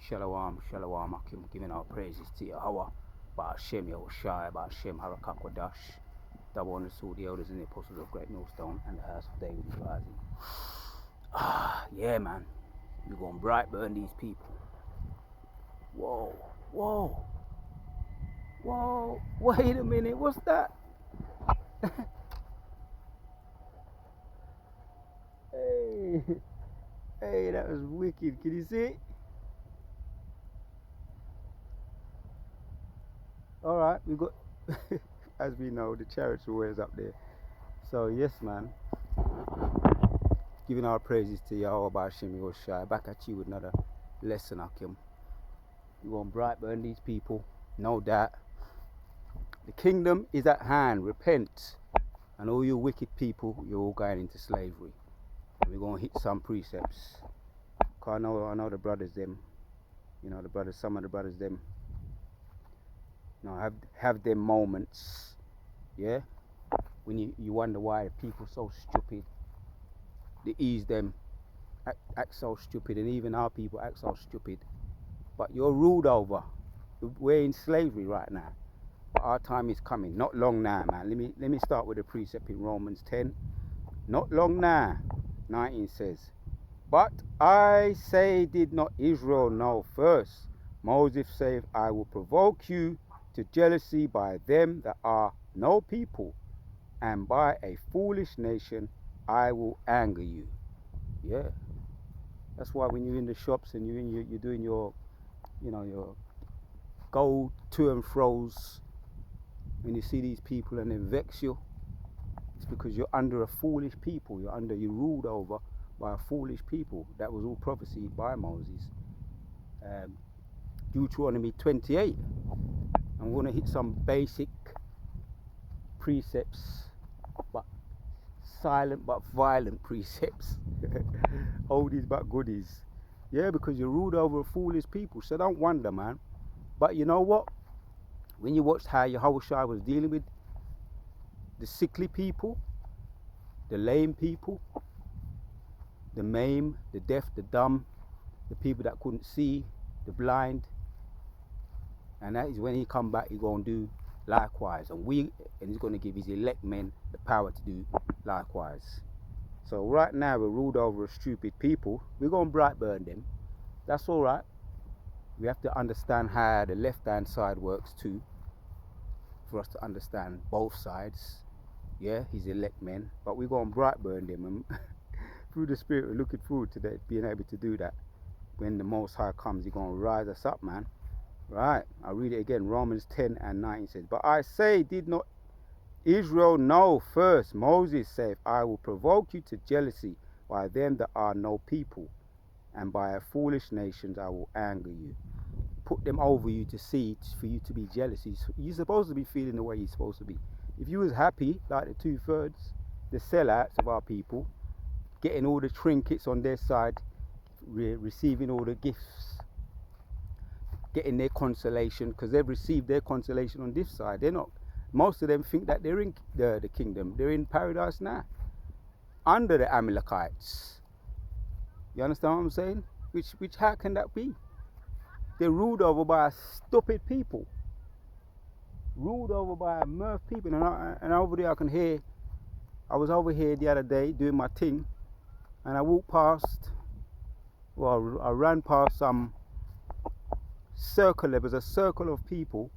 Shalom, Shalom, Akim, giving our praises to Yahweh, Ba'ashem Yahushai, Ba'ashem Harakakodash, double on the sword, the elders and the apostles of Great Millstone, and the house of David is rising. Yeah, man, you're gonna bright burn these people. Whoa, whoa, whoa, wait a minute, what's that? Hey, that was wicked, can you see it? Alright, we got, as we know, the chariots are always up there. So, yes, man, giving our praises to Yahweh Ba'ashem Yahushai. Back at you with another lesson, Akim. You want bright burn these people, no doubt. The kingdom is at hand, repent. And all you wicked people, you're all going into slavery. We're going to hit some precepts. Cause I know the brothers, them, some of the brothers, them, have them moments, yeah, when you wonder why people so stupid. They ease them, act so stupid, and even our people act so stupid. But you're ruled over. We're in slavery right now, but our time is coming. Not long now, man. Let me start with a precept in Romans 10. Not long now, 19 says, but I say, did not Israel know first? Moses said, I will provoke you to jealousy by them that are no people, and by a foolish nation I will anger you. Yeah, that's why when you're in the shops and you're doing your go to and fro's, when you see these people and they vex you, it's because you're under a foolish people. You're ruled over by a foolish people. That was all prophesied by Moses. Deuteronomy 28. I'm going to hit some basic precepts, but silent but violent precepts. Oldies but goodies. Yeah, because you're ruled over a foolish people. So don't wonder, man. But you know what? When you watched how Yahushua was dealing with the sickly people, the lame people, the maimed, the deaf, the dumb, the people that couldn't see, the blind, and that is when he come back, he's going to do likewise. And he's going to give his elect men the power to do likewise. So right now we're ruled over a stupid people. We're going to bright burn them. That's all right. We have to understand how the left-hand side works too, for us to understand both sides. Yeah, his elect men. But we're going to bright burn them. And through the Spirit, we're looking forward to that, being able to do that. When the Most High comes, he's going to rise us up, man. Right, I'll read it again. Romans 10 and 19 says, but I say, did not Israel know first? Moses said, I will provoke you to jealousy by them that are no people, and by a foolish nations I will anger you. Put them over you to see, for you to be jealous. You're supposed to be feeling the way you're supposed to be. If you was happy, like the 2/3, the sellouts of our people, getting all the trinkets on their side, receiving all the gifts, getting their consolation, because they've received their consolation on this side. They're not. Most of them think that they're in the kingdom. They're in paradise now, under the Amalekites. You understand what I'm saying? Which how can that be? They're ruled over by a stupid people. Ruled over by a mirth people. And over there I can hear. I was over here the other day doing my thing, and I walked past. Well, I ran past some circle. There was a circle of people,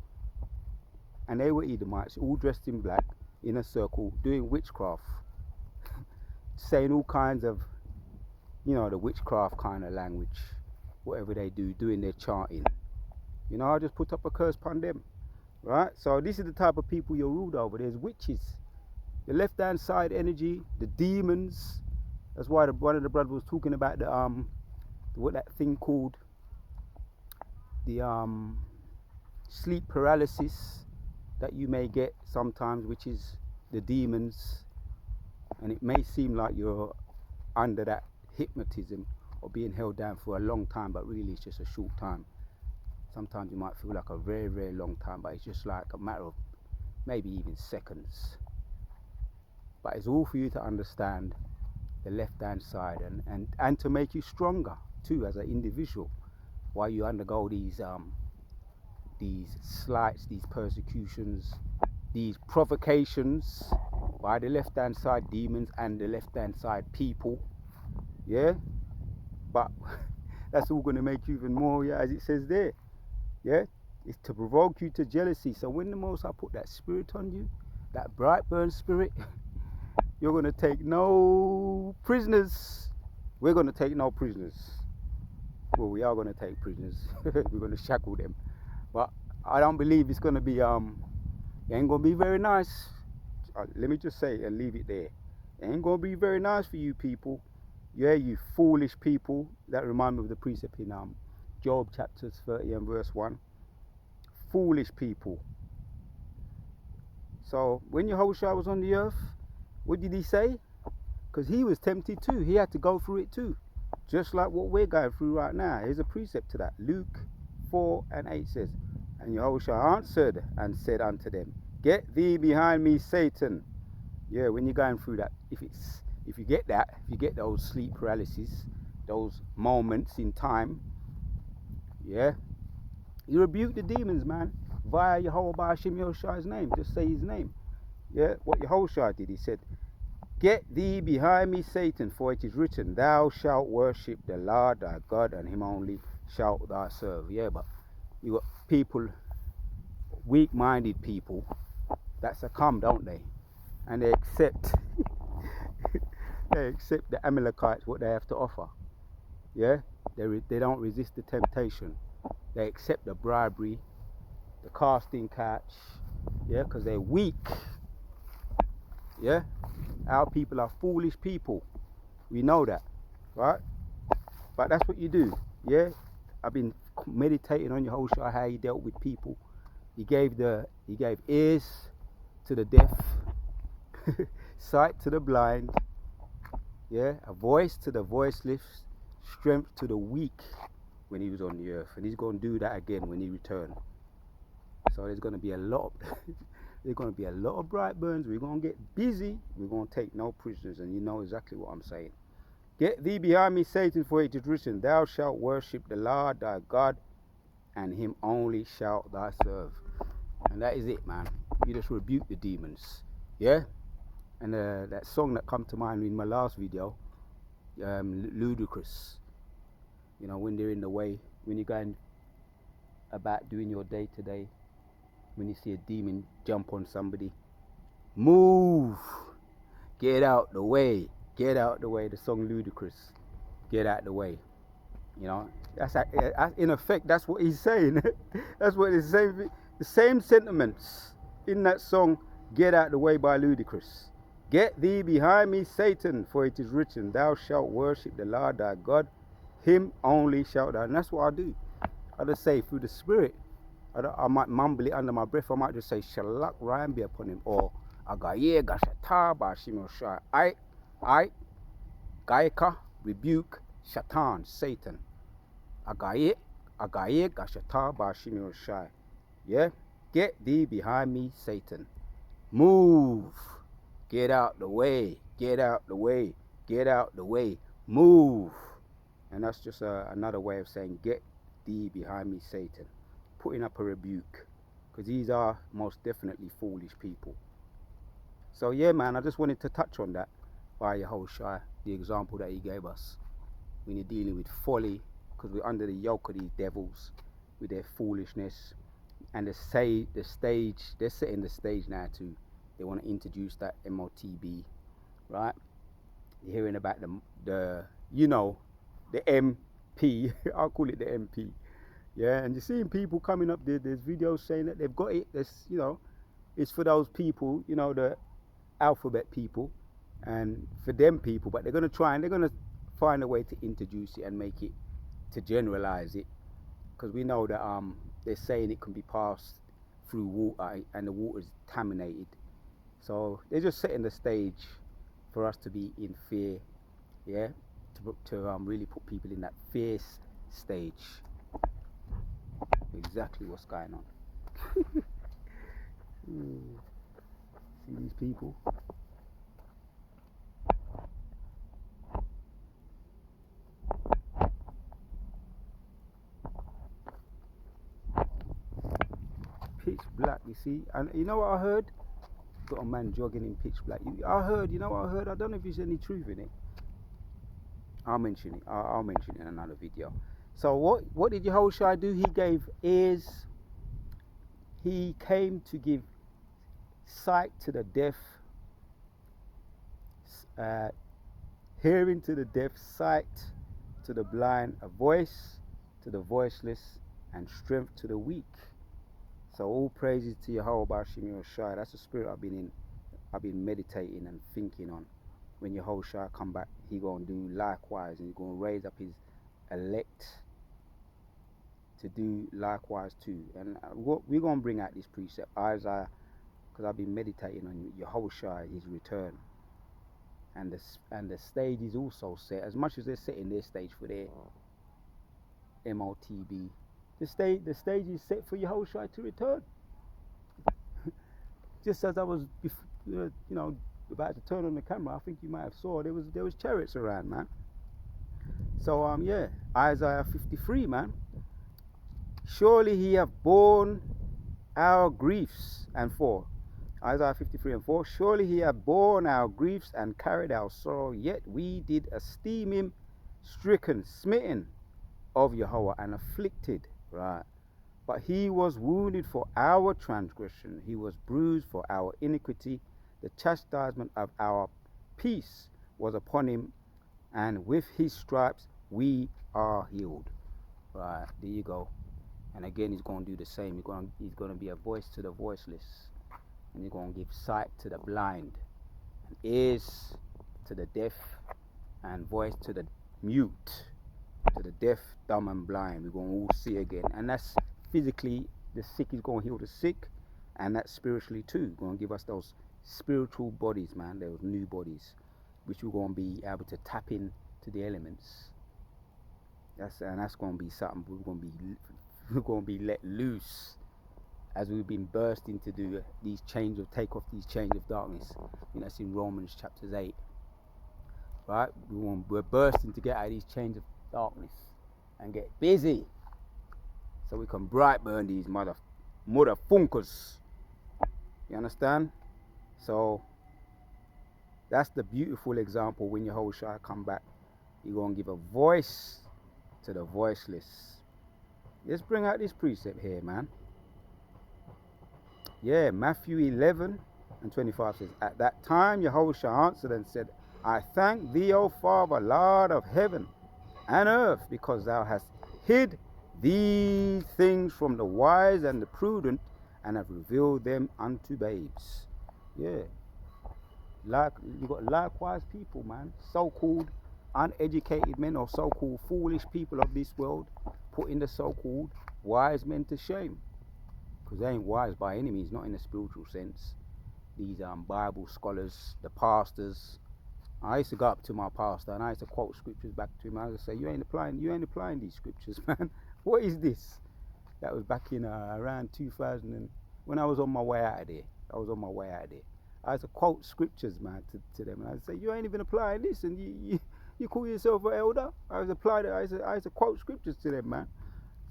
and they were Edomites, all dressed in black, in a circle, doing witchcraft, saying all kinds of, the witchcraft kind of language, whatever they do, doing their chanting. I just put up a curse upon them, right? So this is the type of people you're ruled over. There's witches, the left-hand side energy, the demons. That's why one of the brothers was talking about what that thing called, the sleep paralysis that you may get sometimes, which is the demons, and it may seem like you're under that hypnotism or being held down for a long time, but really it's just a short time. Sometimes you might feel like a very, very long time, but it's just like a matter of maybe even seconds. But it's all for you to understand the left hand side and to make you stronger too as an individual. while you undergo these slights, these persecutions, these provocations by the left-hand side demons and the left-hand side people. Yeah, but that's all going to make you even more, yeah, as it says there. Yeah, it's to provoke you to jealousy. So when the Most High put that spirit on you, that bright burn spirit, you're going to take no prisoners. We're going to take no prisoners. Well, we are going to take prisoners. We're going to shackle them. But I don't believe it's going to be, it ain't going to be very nice. Let me just say it and leave it there. It ain't going to be very nice for you people. Yeah, you foolish people. That remind me of the precept in Job chapters 30 and verse 1. Foolish people. So when Yahushua was on the earth, what did he say? Because he was tempted too. He had to go through it too. Just like what we're going through right now. Here's a precept to that. Luke 4 and 8 says, and Yahushua answered and said unto them, get thee behind me, Satan. Yeah, when you're going through that, if you get those sleep paralysis, those moments in time, yeah, you rebuke the demons, man, via Yehovah Hashem Yahushua's name. Just say his name. Yeah, what Yahushua did, he said, get thee behind me, Satan, for it is written, thou shalt worship the Lord thy God, and him only shalt thou serve. Yeah, but you got people, weak-minded people, that succumb, don't they? And they accept the Amalekites, what they have to offer. Yeah, they don't resist the temptation. They accept the bribery, the casting catch. Yeah, because they're weak. Yeah, our people are foolish people. We know that, right? But that's what you do. Yeah, I've been meditating on Yahushua, how he dealt with people. He gave ears to the deaf, sight to the blind, yeah, a voice to the voiceless, strength to the weak when he was on the earth, and he's going to do that again when he returns. So there's going to be a lot of bright burns. We're going to get busy. We're going to take no prisoners, and you know exactly what I'm saying. Get thee behind me, Satan, for it is written, thou shalt worship the Lord thy God, and him only shalt thou serve. And that is it, man. You just rebuke the demons. Yeah? And that song that come to mind in my last video, Ludicrous. You know, when they're in the way, when you're going about doing your day-to-day, when you see a demon jump on somebody, move! Get out the way. Get out the way. The song Ludicrous. Get out the way. You know, that's in effect, that's what he's saying. That's what he's saying. The same sentiments in that song, Get Out the Way by Ludicrous. Get thee behind me, Satan, for it is written, thou shalt worship the Lord thy God, him only shalt thou. And that's what I do. I just say through the Spirit. I might mumble it under my breath. I might just say, Shalak Ryan be upon him. Or, Agaye Gashata Bashim Shai. I, Gaika, rebuke Shatan, Satan. Agaye Gashata Bashim Shai. Yeah? Get thee behind me, Satan. Move. Get out the way. Get out the way. Get out the way. Move. And that's just another way of saying, get thee behind me, Satan. Putting up a rebuke. Because these are most definitely foolish people. So yeah, man, I just wanted to touch on that by Yahushua, the example that he gave us. When you're dealing with folly, because we're under the yoke of these devils with their foolishness. And they're setting the stage now too. They want to introduce that MOTB, right? You're hearing about the MP. I'll call it the MP. Yeah, and you're seeing people coming up there. There's videos saying that they've got it. It's for those people, the alphabet people, and for them people. But they're going to find a way to introduce it and make it, to generalize it, because we know that they're saying it can be passed through water, and the water is contaminated. So they're just setting the stage for us to be in fear, yeah, to really put people in that fear stage. Exactly what's going on. See these people? pitch black, you see. And you know what I heard? Got a man jogging in pitch black. I heard, you know what I heard? I don't know if there's any truth in it. I'll mention it. I'll mention it in another video. So what did Yehoshua do? He gave ears. He came to give sight to the deaf, hearing to the deaf, sight to the blind, a voice to the voiceless, and strength to the weak. So all praises to Yahweh Bashim Yehoshua. That's the spirit I've been meditating and thinking on. When Yehoshua come back, he gonna do likewise, and he's gonna raise up his elect to do likewise too. And we're gonna bring out this precept, Isaiah, because I've been meditating on Yehoshua, his return. And the stage is also set, as much as they're setting their stage for their MOTB. The stage is set for Yehoshua to return. Just as I was, about to turn on the camera, I think you might have saw there was chariots around, man. So Isaiah 53, man. Surely he have borne our griefs, and 4. Isaiah 53 and 4. Surely he have borne our griefs and carried our sorrow, yet we did esteem him stricken, smitten of Yahweh, and afflicted. Right. But he was wounded for our transgression, he was bruised for our iniquity. The chastisement of our peace was upon him, and with his stripes we are healed. Right, there you go. And again, he's going to do the same. He's going to be a voice to the voiceless, and he's going to give sight to the blind, and ears to the deaf, and voice to the mute, to the deaf, dumb, and blind. We're going to all see again. And that's physically, the sick is going to heal the sick, and that's spiritually too. Going to give us those spiritual bodies, man, those new bodies, which we're going to be able to tap in to the elements. That's going to be something we're going to be let loose as we've been bursting to do these take off these chains of darkness. That's in Romans chapters 8. Right? We're bursting to get out of these chains of darkness and get busy, so we can bright burn these motherfunkers. You understand? So that's the beautiful example. When Yehoshua come back, you're going to give a voice to the voiceless. Let's bring out this precept here, man. Yeah, Matthew 11 and 25 says, At that time Yehoshua answered and said, I thank thee, O Father, Lord of heaven and earth, because thou hast hid these things from the wise and the prudent, and have revealed them unto babes. Yeah. Like you got likewise people, man, so-called uneducated men, or so-called foolish people of this world, putting the so-called wise men to shame, because they ain't wise by any means, not in a spiritual sense. These Bible scholars, the pastors. I used to go up to my pastor and I used to quote scriptures back to him. I used to say, you ain't applying these scriptures, man. What is this? That was back in around 2000, and when I was on my way out of there. I used to quote scriptures, man, to them, and I'd say, you ain't even applying this, and you call yourself an elder? I used to quote scriptures to them, man.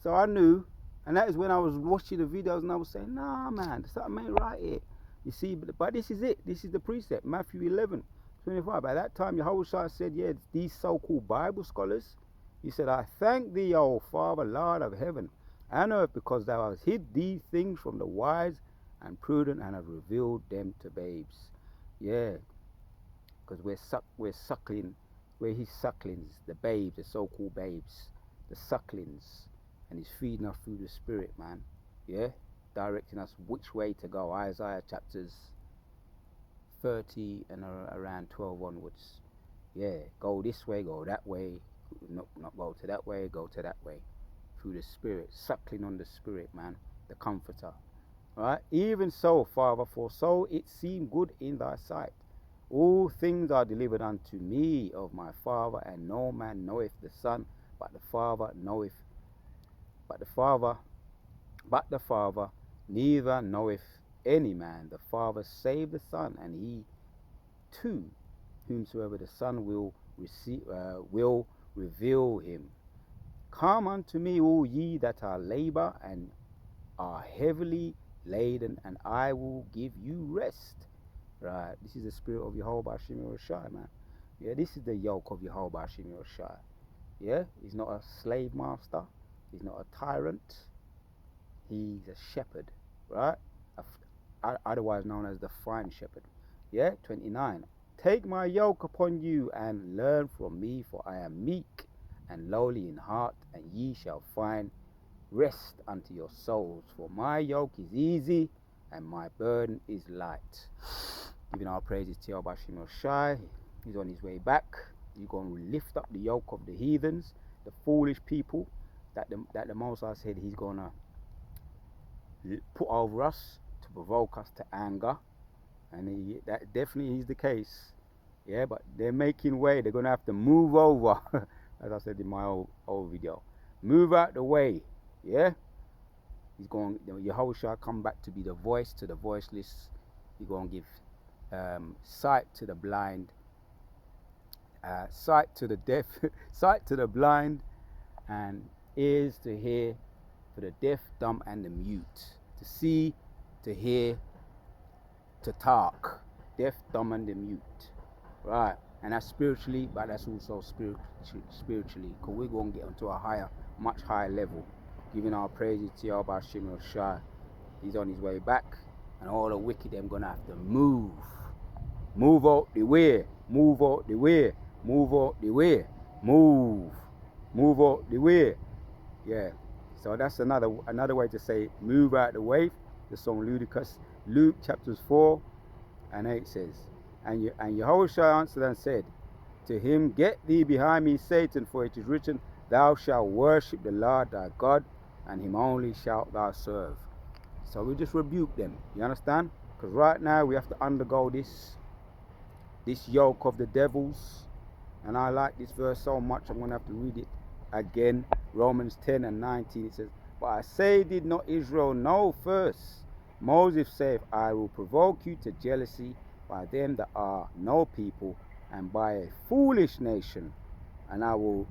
So I knew, and that is when I was watching the videos and I was saying, nah, man, something ain't right here. You see, but this is it. This is the precept, Matthew 11, 25. By that time, Yehoshua said, yeah, these so-called Bible scholars, he said, I thank thee, O Father, Lord of heaven and earth, because thou hast hid these things from the wise and prudent, and have revealed them to babes. Yeah, because we're suckling, we're his sucklings, the babes, the so-called babes, the sucklings, and he's feeding us through the Spirit, man. Yeah, directing us which way to go. Isaiah chapters 30 and around 12 onwards. Yeah, go this way, go that way, not go to that way, go to that way, through the Spirit, suckling on the Spirit, man, the Comforter. Right? Even so, Father, for so it seemed good in thy sight. All things are delivered unto me of my Father, and no man knoweth the Son, but the Father knoweth, but the Father, neither knoweth any man the Father save the Son, and he too, whomsoever the Son will reveal him. Come unto me, all ye that are labor and are heavily laden, and I will give you rest. Right, this is the spirit of Yehovah Hashem Yahushai, man. Yeah, this is the yoke of Yehovah Hashem Yahushai. Yeah, he's not a slave master. He's not a tyrant. He's a shepherd, right? Otherwise known as the fine shepherd. Yeah, 29. Take my yoke upon you and learn from me, for I am meek and lowly in heart, and ye shall find rest unto your souls. For my yoke is easy and my burden is light. Giving our praises to Yehovah Hashem Yahushai. He's on his way back. He's going to lift up the yoke of the heathens, the foolish people that the Most High said he's going to put over us to provoke us to anger. And that definitely is the case. Yeah, but they're making way. They're going to have to move over, as I said in my old video. Move out the way. Yeah? He's going, Yahushua come back to be the voice to the voiceless. He's going to give sight to the blind, sight to the deaf, sight to the blind, and ears to hear for the deaf, dumb, and the mute. To see, to hear, to talk. Deaf, dumb, and the mute. Right. And that's spiritually, but that's also spiritually. Because we're going to get onto a much higher level. Giving our praises to Yehovah Hashem Yahushai. He's on his way back. And all the wicked, they're going to have to move. Move out the way. Move out the way. Move out the way. Move. Move out the way. Yeah. So that's another way to say move out the way. The song Ludicrous. Luke chapters 4 and 8 says, And Yahushua answered and said to him, Get thee behind me, Satan, for it is written, Thou shalt worship the Lord thy God, and him only shalt thou serve. So we just rebuke them. You understand? Because right now we have to undergo this yoke of the devils. And I like this verse so much, I'm going to have to read it again. Romans 10 and 19, it says, But I say, did not Israel know first? Moses saith, I will provoke you to jealousy by them that are no people, and by a foolish nation, and a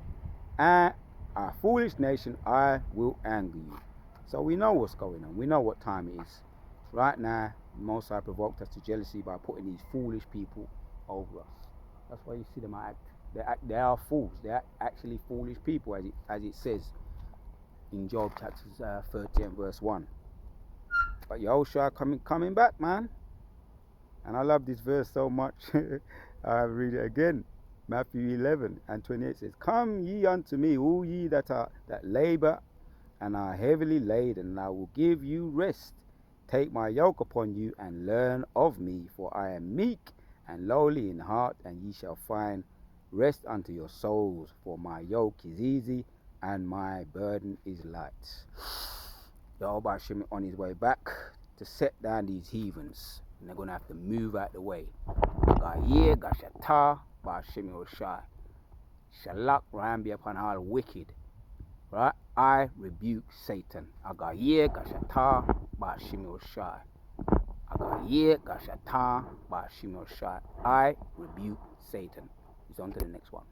foolish nation I will anger you. So we know what's going on. We know what time it is. Right now, Most High provoked us to jealousy by putting these foolish people over us. That's why you see them act. They are fools. They are actually foolish people, as it says in Job chapters 30 and verse 1. But Yahushua coming back, man. And I love this verse so much. I read it again. Matthew 11 and 28 says, Come ye unto me, all ye that labor and are heavily laden, and I will give you rest. Take my yoke upon you and learn of me, for I am meek and lowly in heart, and ye shall find rest unto your souls. For my yoke is easy and my burden is light. Yehovah Hashem on his way back to set down these heathens, and they're going to have to move out the way. Agaye gashata ba Hashem Yahushai. Shalak ram be upon all wicked. Right? I rebuke Satan. Agaye gashata ba Hashem Yahushai. Agaye gashata ba Hashem Yahushai. I rebuke Satan. It's on to the next one.